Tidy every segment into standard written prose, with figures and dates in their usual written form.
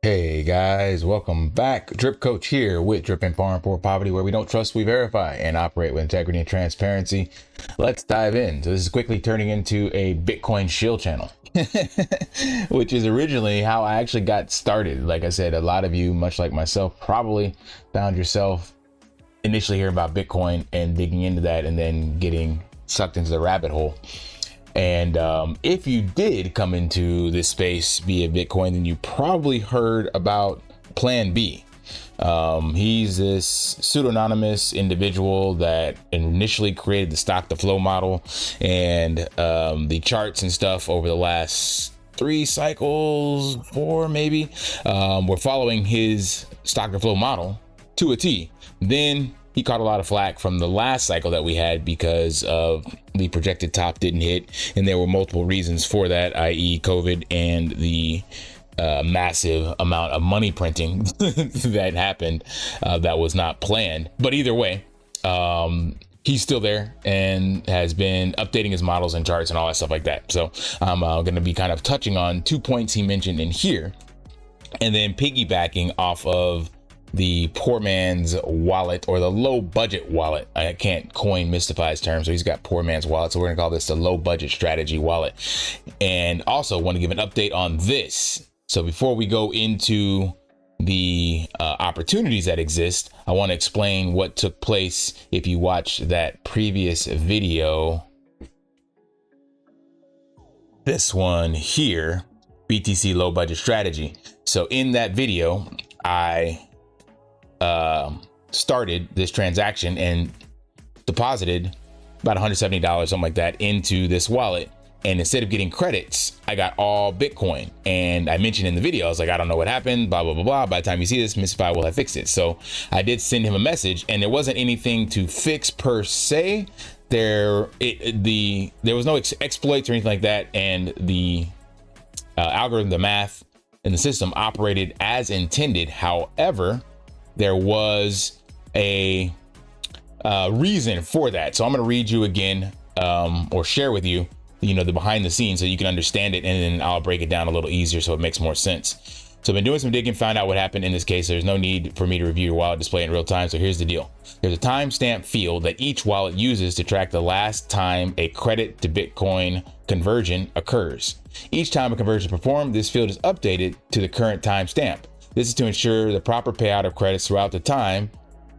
Hey guys, welcome back. DripCoach here with Drip and Farm for Poverty, where we don't trust, we verify, and operate with integrity and transparency. Let's dive in. So this is quickly turning into a Bitcoin shill channel, which is originally how I actually got started. Like I said, a lot of you, much like myself, probably found yourself initially hearing about Bitcoin and digging into that and then getting sucked into the rabbit hole. And if you did come into this space via Bitcoin, then you probably heard about Plan B. He's this pseudonymous individual that initially created the stock to flow model and the charts and stuff over the last 3 cycles, 4 maybe. We're following his stock to flow model to a T. Then he caught a lot of flack from the last cycle that we had because of the projected top didn't hit. And there were multiple reasons for that, i.e. COVID and the massive amount of money printing that happened that was not planned. But either way, he's still there and has been updating his models and charts and all that stuff like that. So I'm going to be kind of touching on 2 points he mentioned in here and then piggybacking off of the poor man's wallet, or the low budget wallet. I can't coin Mystify's term, so he's got poor man's wallet. So we're gonna call this the low budget strategy wallet. And also want to give an update on this. So before we go into the opportunities that exist, I want to explain what took place if you watch that previous video. This one here, BTC low budget strategy. So in that video, I started this transaction and deposited about $170, something like that, into this wallet. And instead of getting credits, I got all Bitcoin. And I mentioned in the video, I was like, I don't know what happened, blah, blah, blah, blah. By the time you see this, Mystify will have fixed it. So I did send him a message, and there wasn't anything to fix per se. There was no exploits or anything like that. And the algorithm, the math, and the system operated as intended. However, there was a reason for that. So I'm going to read you again or share with you, the behind the scenes so you can understand it. And then I'll break it down a little easier so it makes more sense. So I've been doing some digging, found out what happened in this case. There's no need for me to review your wallet display in real time. So here's the deal. There's a timestamp field that each wallet uses to track the last time a credit to Bitcoin conversion occurs. Each time a conversion is performed, this field is updated to the current timestamp. This is to ensure the proper payout of credits throughout the time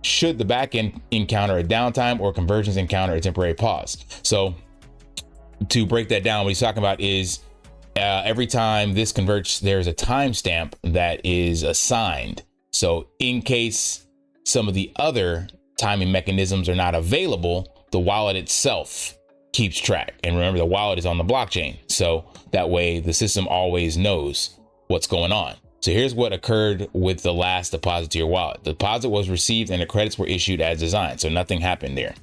should the backend encounter a downtime or conversions encounter a temporary pause. So to break that down, what he's talking about is every time this converts, there's a timestamp that is assigned. So in case some of the other timing mechanisms are not available, the wallet itself keeps track. And remember, the wallet is on the blockchain. So that way the system always knows what's going on. So here's what occurred with the last deposit to your wallet. The deposit was received and the credits were issued as designed. So nothing happened there.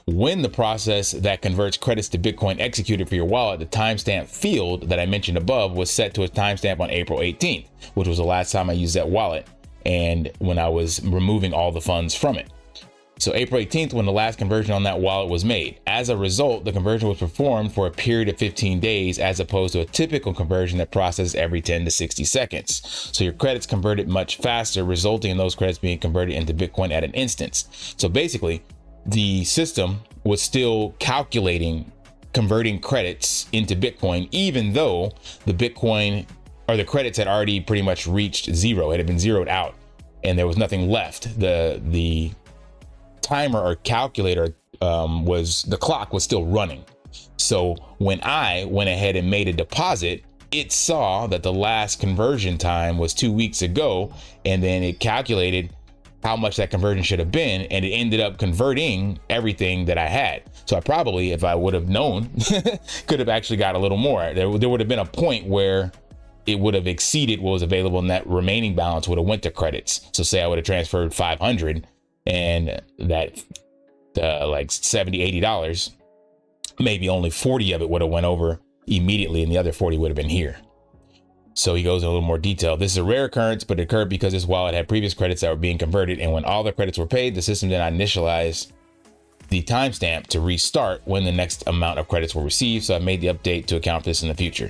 When the process that converts credits to Bitcoin executed for your wallet, the timestamp field that I mentioned above was set to a timestamp on April 18th, which was the last time I used that wallet and when I was removing all the funds from it. So April 18th, when the last conversion on that wallet was made. As a result, the conversion was performed for a period of 15 days, as opposed to a typical conversion that processes every 10 to 60 seconds. So your credits converted much faster, resulting in those credits being converted into Bitcoin at an instance. So basically, the system was still calculating, converting credits into Bitcoin, even though the Bitcoin or the credits had already pretty much reached zero. It had been zeroed out and there was nothing left. The timer or calculator the clock was still running. So when I went ahead and made a deposit, it saw that the last conversion time was 2 weeks ago, and then it calculated how much that conversion should have been, and it ended up converting everything that I had. So I probably, if I would have known, could have actually got a little more. There would have been a point where it would have exceeded what was available, and that remaining balance would have went to credits. So say I would have transferred 500 and that like $70, $80, maybe only 40 of it would have went over immediately and the other 40 would have been here. So he goes in a little more detail. This is a rare occurrence, but it occurred because this wallet had previous credits that were being converted, and when all the credits were paid, the system did not initialize the timestamp to restart when the next amount of credits were received. So I made the update to account for this in the future.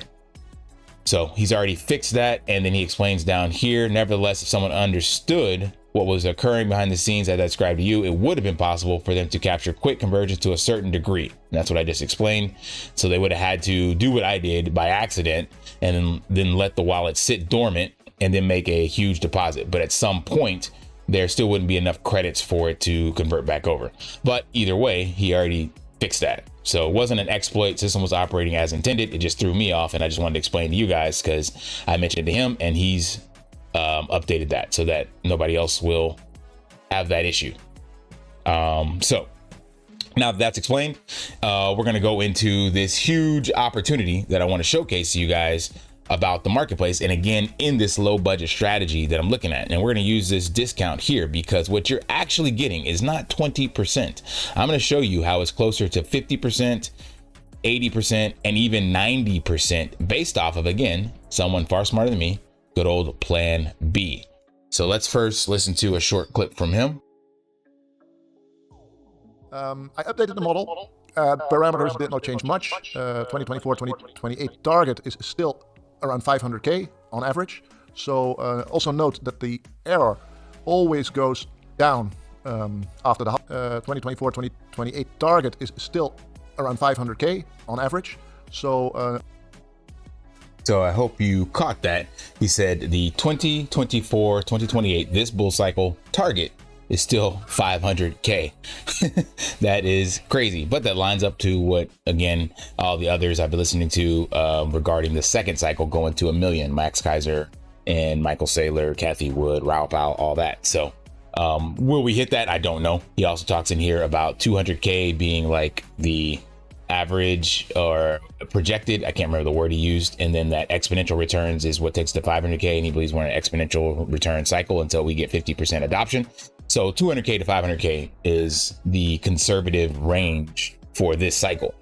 So he's already fixed that. And then he explains down here, nevertheless, if someone understood what was occurring behind the scenes as I described to you, it would have been possible for them to capture quick convergence to a certain degree. And that's what I just explained. So they would have had to do what I did by accident and then let the wallet sit dormant and then make a huge deposit. But at some point, there still wouldn't be enough credits for it to convert back over. But either way, he already fixed that. So it wasn't an exploit. System was operating as intended. It just threw me off. And I just wanted to explain to you guys because I mentioned it to him and he's updated that so that nobody else will have that issue. So now that that's explained, we're going to go into this huge opportunity that I want to showcase to you guys about the marketplace. And again, in this low budget strategy that I'm looking at, and we're going to use this discount here because what you're actually getting is not 20%. I'm going to show you how it's closer to 50%, 80%, and even 90% based off of, again, someone far smarter than me, good old Plan B. So let's first listen to a short clip from him. I updated the model. Parameters did not change much. 2024, 2028 target is still around 500K on average. So also note that the error always goes down after the 2024, 2028 target is still around 500K on average. So I hope you caught that. He said the 2024, 2028, this bull cycle target is still 500K. That is crazy, but that lines up to what, again, all the others I've been listening to regarding the second cycle going to 1 million, Max Kaiser and Michael Saylor, Kathy Wood, Raoul Powell, all that. So will we hit that? I don't know. He also talks in here about 200K being like the average or projected. I can't remember the word he used. And then that exponential returns is what takes to 500K. And he believes we're in an exponential return cycle until we get 50% adoption. So 200K to 500K is the conservative range for this cycle.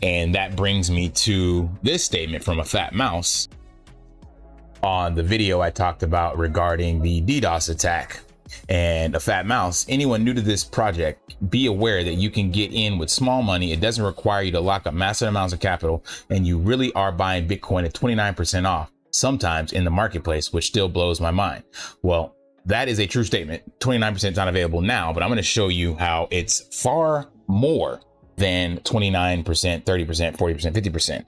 And that brings me to this statement from a fat mouse on the video I talked about regarding the DDoS attack. And a fat mouse, anyone new to this project, be aware that you can get in with small money. It doesn't require you to lock up massive amounts of capital, and you really are buying Bitcoin at 29% off sometimes in the marketplace, which still blows my mind. Well, that is a true statement. 29% is not available now, but I'm going to show you how it's far more than 29%, 30%, 40%, 50%.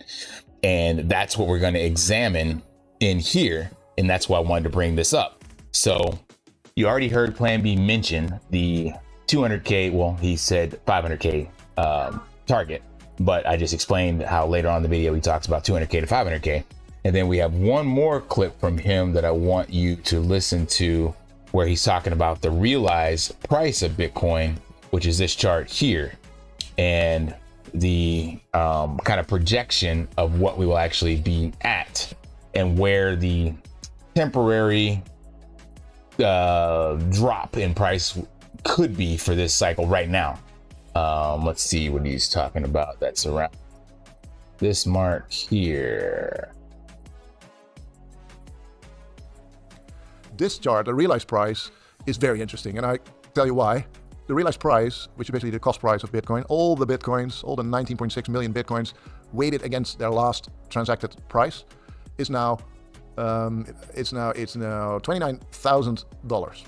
And that's what we're going to examine in here. And that's why I wanted to bring this up. So you already heard Plan B mention the 200K. Well, he said 500K target, but I just explained how later on in the video he talks about 200K to 500K. And then we have one more clip from him that I want you to listen to, where he's talking about the realized price of Bitcoin, which is this chart here, and the kind of projection of what we will actually be at and where the temporary drop in price could be for this cycle right now. Let's see what he's talking about. That's around this mark here. this chart, the realized price, is very interesting, and I tell you why. The realized price, which is basically the cost price of Bitcoin, all the Bitcoins, all the 19.6 million Bitcoins weighted against their last transacted price, is now $29,000,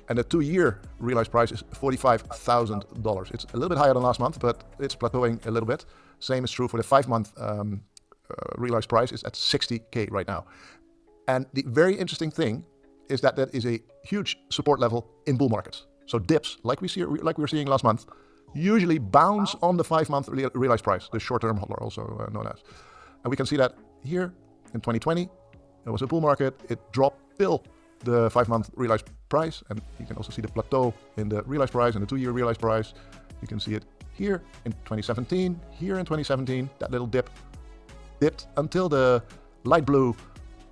and the 2-year realized price is $45,000. It's a little bit higher than last month, but it's plateauing a little bit. Same is true for the 5-month realized price. Is at 60K right now. And the very interesting thing is that that is a huge support level in bull markets. So dips, like we were seeing last month, usually bounce on the 5-month realized price, the short-term hodler, also known as. And we can see that here in 2020, there was a bull market. It dropped till the 5-month realized price, and you can also see the plateau in the realized price and the 2-year realized price. You can see it here in 2017, here in 2017, that little dip dipped until the light blue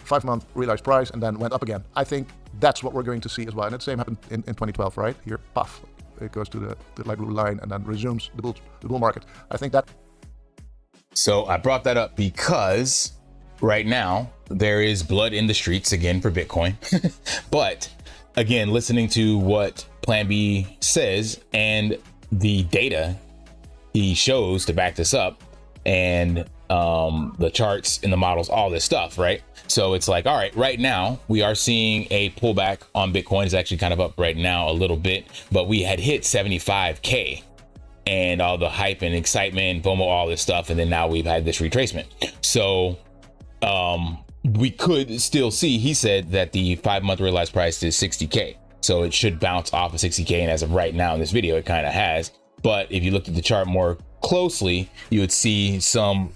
5-month realized price and then went up again. I think that's what we're going to see as well. And the same happened in 2012, right? Here, puff, it goes to the light blue line and then resumes the bull market. I think that. So I brought that up because right now there is blood in the streets again for Bitcoin. But again, listening to what Plan B says and the data he shows to back this up, and the charts and the models, all this stuff, right? So it's like, all right, right now we are seeing a pullback on Bitcoin. It's actually kind of up right now a little bit, but we had hit 75K and all the hype and excitement, FOMO, all this stuff. And then now we've had this retracement. So we could still see, he said that the 5-month realized price is 60K. So it should bounce off of 60K. And as of right now in this video, it kind of has. But if you looked at the chart more closely, you would see some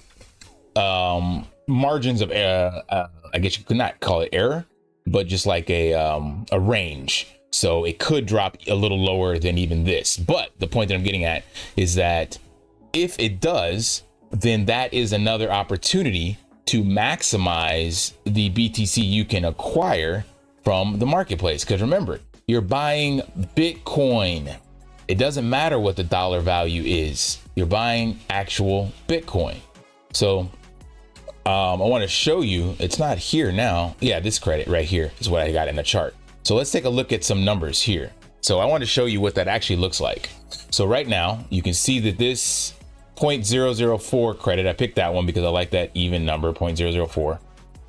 margins of error. I guess you could not call it error, but just like a range. So it could drop a little lower than even this. But the point that I'm getting at is that if it does, then that is another opportunity to maximize the BTC you can acquire from the marketplace. Because remember, you're buying Bitcoin. It doesn't matter what the dollar value is. You're buying actual Bitcoin. So I want to show you, it's not here now. Yeah, this credit right here is what I got in the chart. So let's take a look at some numbers here. So I want to show you what that actually looks like. So right now you can see that this 0.004 credit, I picked that one because I like that even number, 0.004,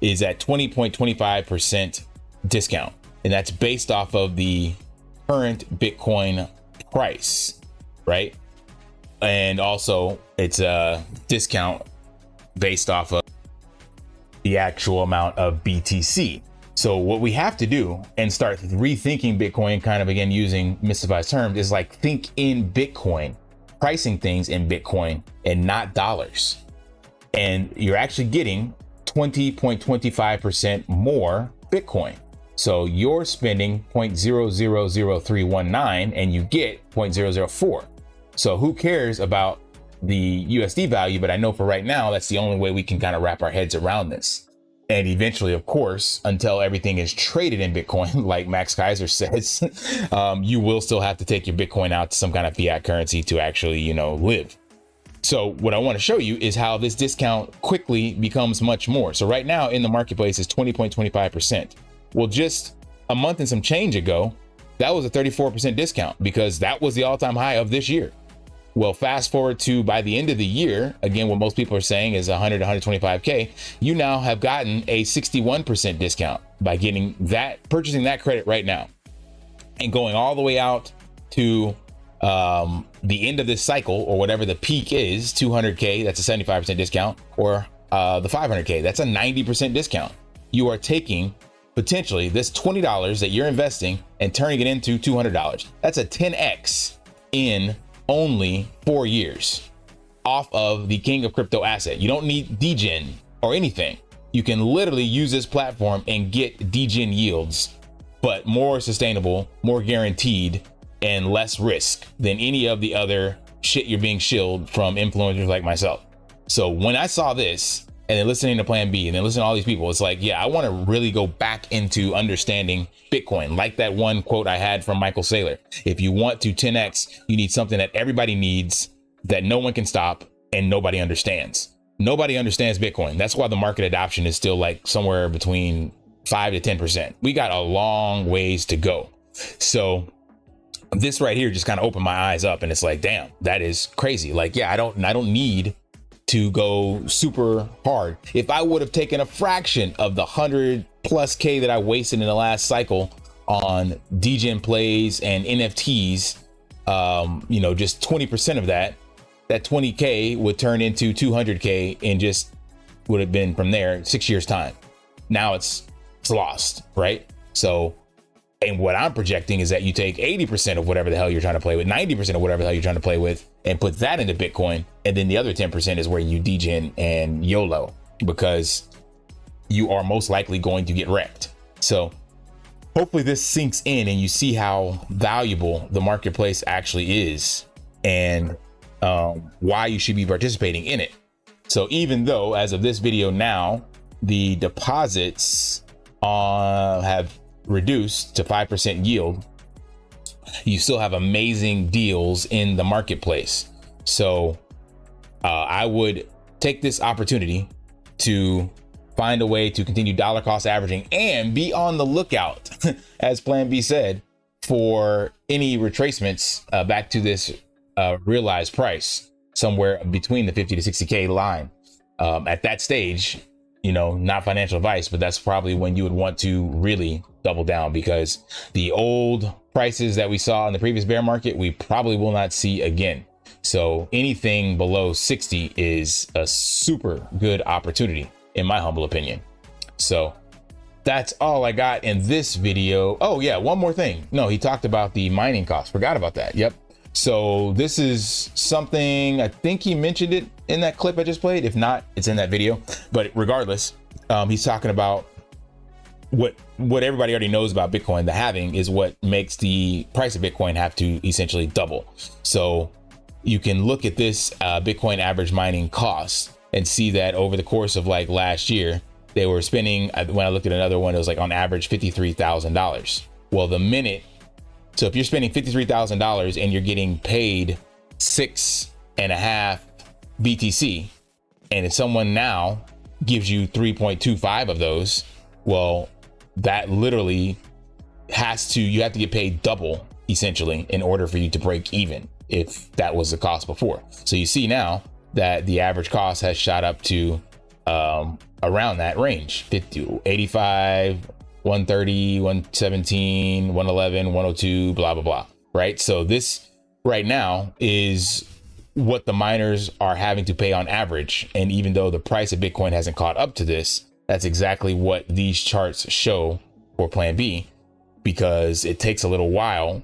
is at 20.25% discount. And that's based off of the current Bitcoin price, right? And also it's a discount based off of the actual amount of BTC. So what we have to do and start rethinking Bitcoin, kind of again using mystified terms, is like think in Bitcoin, pricing things in Bitcoin and not dollars. And you're actually getting 20.25% more Bitcoin. So you're spending 0.000319 and you get 0.004. So who cares about the USD value? But I know for right now, that's the only way we can kind of wrap our heads around this. And eventually, of course, until everything is traded in Bitcoin, like Max Kaiser says, you will still have to take your Bitcoin out to some kind of fiat currency to actually, live. So what I want to show you is how this discount quickly becomes much more. So right now in the marketplace is 20.25%. Well, just a month and some change ago, that was a 34% discount because that was the all-time high of this year. Well, fast forward to by the end of the year, again, what most people are saying is 100 to 125K, you now have gotten a 61% discount by getting that, purchasing that credit right now and going all the way out to the end of this cycle or whatever the peak is, 200K, that's a 75% discount, or the 500K, that's a 90% discount. You are taking potentially this $20 that you're investing and turning it into $200. That's a 10X in only 4 years off of the king of crypto asset. You don't need degen or anything. You can literally use this platform and get degen yields, but more sustainable, more guaranteed, and less risk than any of the other shit you're being shilled from influencers like myself. So when I saw this and then listening to Plan B and then listening to all these people, it's like, yeah, I want to really go back into understanding Bitcoin. Like that one quote I had from Michael Saylor. If you want to 10X, you need something that everybody needs, that no one can stop and nobody understands. Nobody understands Bitcoin. That's why the market adoption is still like somewhere between 5 to 10%. We got a long ways to go. So this right here just kind of opened my eyes up and it's like, damn, that is crazy. Like, yeah, I don't need to go super hard. If I would have taken a fraction of the 100+ K that I wasted in the last cycle on degen plays and NFTs, just 20% of that 20K would turn into 200K and just would have been from there 6 years time. Now it's lost, right? So, and what I'm projecting is that you take 80% of whatever the hell you're trying to play with, 90% of whatever the hell you're trying to play with, and put that into Bitcoin. And then the other 10% is where you degen and YOLO, because you are most likely going to get wrecked. So hopefully this sinks in and you see how valuable the marketplace actually is and why you should be participating in it. So even though as of this video now, the deposits have reduced to 5% yield, you still have amazing deals in the marketplace. So I would take this opportunity to find a way to continue dollar cost averaging and be on the lookout, as Plan B said, for any retracements back to this realized price somewhere between the 50 to 60K line. At that stage, you know, not financial advice, but that's probably when you would want to really double down, because the old prices that we saw in the previous bear market, we probably will not see again. So anything below 60 is a super good opportunity, in my humble opinion. So that's all I got in this video. Oh yeah, one more thing. No, he talked about the mining costs. Forgot about that. Yep. So this is something, I think he mentioned it in that clip I just played. If not, it's in that video. But regardless, he's talking about what everybody already knows about Bitcoin. The halving is what makes the price of Bitcoin have to essentially double. So you can look at this Bitcoin average mining cost and see that over the course of like last year, they were spending, when I looked at another one, it was like on average $53,000. Well, the minute, so if you're spending $53,000 and you're getting paid 6.5 BTC, and if someone now gives you 3.25 of those, well, that literally you have to get paid double essentially in order for you to break even, if that was the cost before. So you see now that the average cost has shot up to around that range, 50, 85, 130, 117, 111, 102, blah, blah, blah, right? So this right now is what the miners are having to pay on average. And even though the price of Bitcoin hasn't caught up to this, that's exactly what these charts show for Plan B, because it takes a little while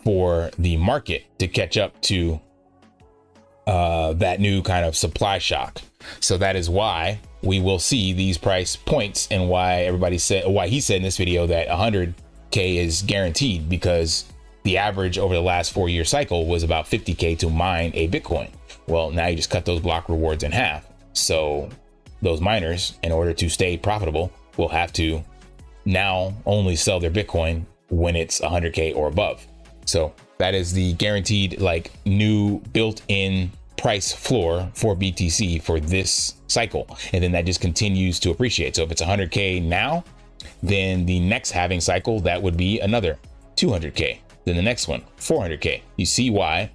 for the market to catch up to that new kind of supply shock. So that is why we will see these price points, and why he said in this video that 100K is guaranteed, because the average over the last 4-year cycle was about 50K to mine a Bitcoin. Well, now you just cut those block rewards in half. So those miners, in order to stay profitable, will have to now only sell their Bitcoin when it's 100K or above. So that is the guaranteed, like, new built-in price floor for BTC for this cycle. And then that just continues to appreciate. So if it's 100K now, then the next halving cycle, that would be another 200K. Then the next one, 400K. You see why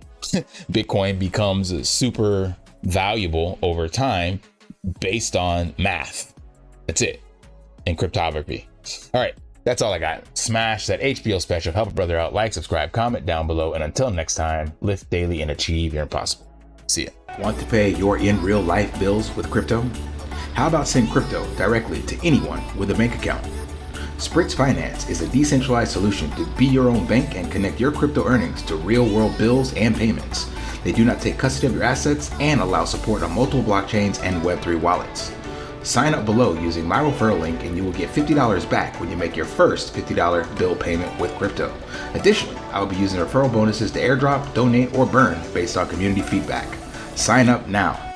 Bitcoin becomes super valuable over time based on math. That's it. And cryptography. All right. That's all I got. Smash that HBO special. Help a brother out. Like, subscribe, comment down below. And until next time, lift daily and achieve your impossible. See ya. Want to pay your in real life bills with crypto? How about send crypto directly to anyone with a bank account? SPRITZ Finance is a decentralized solution to be your own bank and connect your crypto earnings to real world bills and payments. They do not take custody of your assets and allow support on multiple blockchains and Web3 wallets. Sign up below using my referral link and you will get $50 back when you make your first $50 bill payment with crypto. Additionally, I will be using referral bonuses to airdrop, donate, or burn based on community feedback. Sign up now.